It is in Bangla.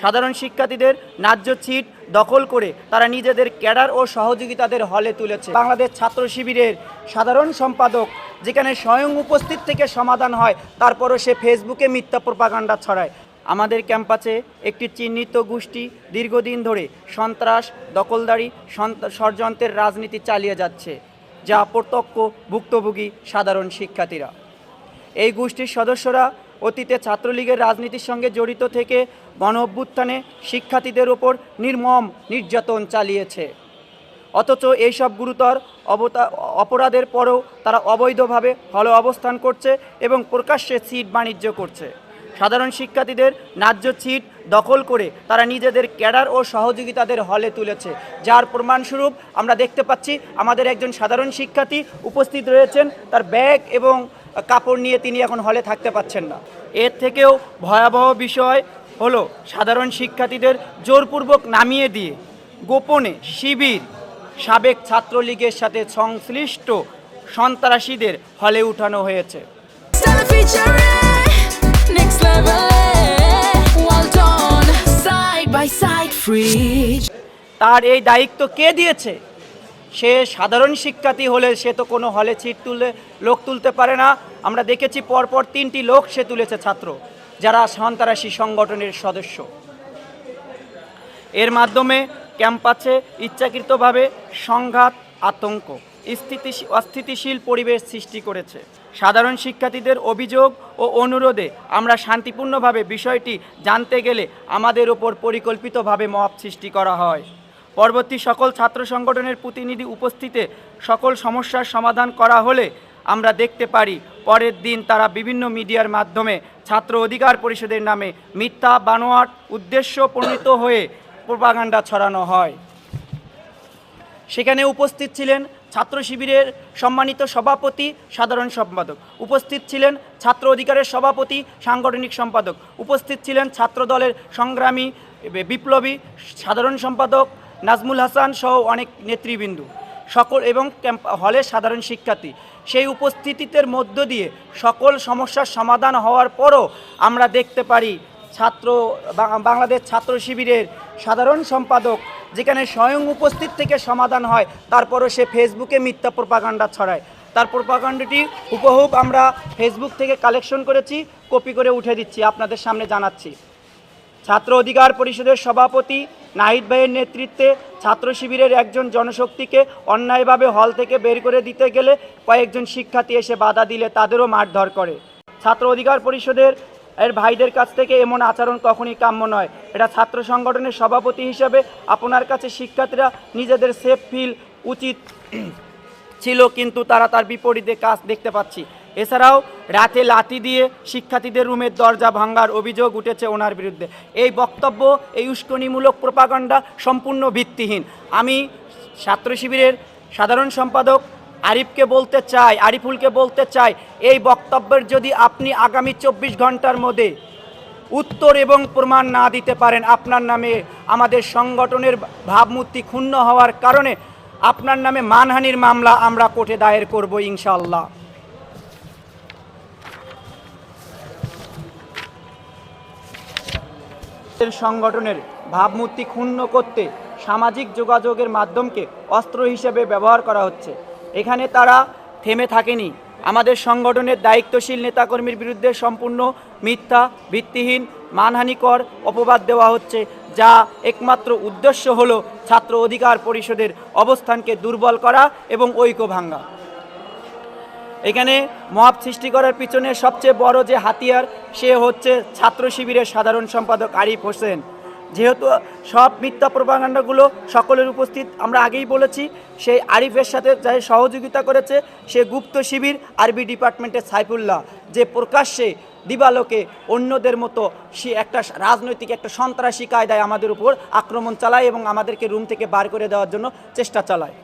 সাধারণ শিক্ষার্থীদের ন্যায্য সিট দখল করে তারা নিজেদের ক্যাডার ও সহযোগিতাদের হলে তুলেছে। বাংলাদেশ ছাত্র শিবিরের সাধারণ সম্পাদক যেখানে স্বয়ং উপস্থিত থেকে সমাধান হয়, তারপরও সে ফেসবুকে মিথ্যা প্রপাগান্ডা ছড়ায়। আমাদের ক্যাম্পাসে একটি চিহ্নিত গোষ্ঠী দীর্ঘদিন ধরে সন্ত্রাস, দখলদারি, ষড়যন্ত্রের রাজনীতি চালিয়ে যাচ্ছে, যা প্রত্যক্ষ ভুক্তভোগী সাধারণ শিক্ষার্থীরা। এই গোষ্ঠীর সদস্যরা অতীতে ছাত্রলীগের রাজনীতির সঙ্গে জড়িত থেকে গণ অভ্যুত্থানে শিক্ষার্থীদের ওপর নির্মম নির্যাতন চালিয়েছে। অথচ এইসব গুরুতর অপরাধের পরেও তারা অবৈধভাবে হলে অবস্থান করছে এবং প্রকাশ্যে সিট বাণিজ্য করছে। সাধারণ শিক্ষার্থীদের ন্যায্য সিট দখল করে তারা নিজেদের ক্যাডার ও সহযোগিতাদের হলে তুলেছে, যার প্রমাণস্বরূপ আমরা দেখতে পাচ্ছি আমাদের একজন সাধারণ শিক্ষার্থী উপস্থিত রয়েছেন, তার ব্যাগ এবং কাপড় নিয়ে তিনি এখন হলে থাকতে পাচ্ছেন না। এর থেকেও ভয়াবহ বিষয় হলো সাধারণ শিক্ষার্থীদের জোরপূর্বক নামিয়ে দিয়ে গোপনে শিবির, সাবেক ছাত্রলীগের সাথে সংশ্লিষ্ট সন্ত্রাসীদের হলে উঠানো হয়েছে। তার এই দায়িত্ব কে দিয়েছে? সে সাধারণ শিক্ষার্থী হলে সে তো কোনো হলে সিট লোক তুলতে পারে না। আমরা দেখেছি পরপর 3টি লোক সে তুলেছে ছাত্র, যারা সন্ত্রাসী সংগঠনের সদস্য। এর মাধ্যমে ক্যাম্পাসে ইচ্ছাকৃতভাবে সংঘাত, আতঙ্ক, অস্থিতিশীল পরিবেশ সৃষ্টি করেছে। সাধারণ শিক্ষার্থীদের অভিযোগ ও অনুরোধে আমরা শান্তিপূর্ণভাবে বিষয়টি জানতে গেলে আমাদের ওপর পরিকল্পিতভাবে মব সৃষ্টি করা হয়। পরবর্তী সকল ছাত্র সংগঠনের প্রতিনিধি উপস্থিতে সকল সমস্যার সমাধান করা হলে আমরা দেখতে পারি পরের দিন তারা বিভিন্ন মিডিয়ার মাধ্যমে ছাত্র অধিকার পরিষদের নামে মিথ্যা বানোয়াট উদ্দেশ্য প্রণীত হয়ে প্রপাগান্ডা ছড়ানো হয়। সেখানে উপস্থিত ছিলেন ছাত্র শিবিরের সম্মানিত সভাপতি, সাধারণ সম্পাদক, উপস্থিত ছিলেন ছাত্র অধিকারের সভাপতি, সাংগঠনিক সম্পাদক, উপস্থিত ছিলেন ছাত্র দলের সংগ্রামী বিপ্লবী সাধারণ সম্পাদক নাজমুল হাসান সহ অনেক নেতৃবৃন্দ সকল এবং হলের সাধারণ শিক্ষার্থী। সেই উপস্থিতির মধ্য দিয়ে সকল সমস্যার সমাধান হওয়ার পরও আমরা দেখতে পারি বাংলাদেশ ছাত্র শিবিরের সাধারণ সম্পাদক যেখানে স্বয়ং উপস্থিত থেকে সমাধান হয়, তারপরও সে ফেসবুকে মিথ্যা প্রপাগান্ডা ছড়ায়। তার প্রপাগান্ডাটি হুবহু আমরা ফেসবুক থেকে কালেকশন করেছি, কপি করে উঠে দিচ্ছি, আপনাদের সামনে জানাচ্ছি। ছাত্র অধিকার পরিষদের সভাপতি নাহিদ ভাইয়ের নেতৃত্বে ছাত্র শিবিরের একজন জনশক্তিকে অন্যায়ভাবে হল থেকে বের করে দিতে গেলে কয়েকজন শিক্ষার্থী এসে বাধা দিলে তাদেরও মারধর করে। ছাত্র অধিকার পরিষদের ভাইদের কাছ থেকে এমন আচরণ কখনই কাম্য নয়। এটা ছাত্র সংগঠনের সভাপতি হিসাবে আপনার কাছে শিক্ষার্থীরা নিজেদের সেফ ফিল উচিত ছিল, কিন্তু তারা তার বিপরীতে কাজ দেখতে পাচ্ছি। এছাড়াও রাতে লাঠি দিয়ে শিক্ষার্থীদের রুমের দরজা ভাঙার অভিযোগ উঠেছে ওনার বিরুদ্ধে। এই বক্তব্য, এই উস্কানিমূলক প্রপাগান্ডা সম্পূর্ণ ভিত্তিহীন। আমি ছাত্র শিবিরের সাধারণ সম্পাদক আরিফুলকে বলতে চাই, এই বক্তব্যের যদি আপনি আগামী 24 ঘন্টার মধ্যে উত্তর এবং প্রমাণ না দিতে পারেন, আপনার নামে আমাদের সংগঠনের ভাবমূর্তি ক্ষুণ্ণ হওয়ার কারণে আপনার নামে মানহানির মামলা আমরা কোর্টে দায়ের করব ইনশাআল্লাহ। সংগঠনের ভাবমূর্তি ক্ষুণ্ণ করতে সামাজিক যোগাযোগের মাধ্যমকে অস্ত্র হিসেবে ব্যবহার করা হচ্ছে। এখানে তারা থেমে থাকেনি। আমাদের সংগঠনের দায়িত্বশীল নেতাকর্মীর বিরুদ্ধে সম্পূর্ণ মিথ্যা, ভিত্তিহীন, মানহানিকর অপবাদ দেওয়া হচ্ছে, যা একমাত্র উদ্দেশ্য হলো ছাত্র অধিকার পরিষদের অবস্থানকে দুর্বল করা এবং ঐক্য ভাঙা। এখানে মব সৃষ্টি করার পিছনে সবচেয়ে বড় যে হাতিয়ার, সে হচ্ছে ছাত্র শিবিরের সাধারণ সম্পাদক আরিফ হোসেন। যেহেতু সব মিথ্যা প্রপাগান্ডাগুলো সকলের উপস্থিত, আমরা আগেই বলেছি, সেই আরিফের সাথে যাই সহযোগিতা করেছে সে গুপ্ত শিবির আরবি ডিপার্টমেন্টের সাইফুল্লাহ, যে প্রকাশ্যে দিবালোকে অন্যদের মতো সে একটা রাজনৈতিক একটা সন্ত্রাসী কায়দায় আমাদের উপর আক্রমণ চালায় এবং আমাদেরকে রুম থেকে বার করে দেওয়ার জন্য চেষ্টা চালায়।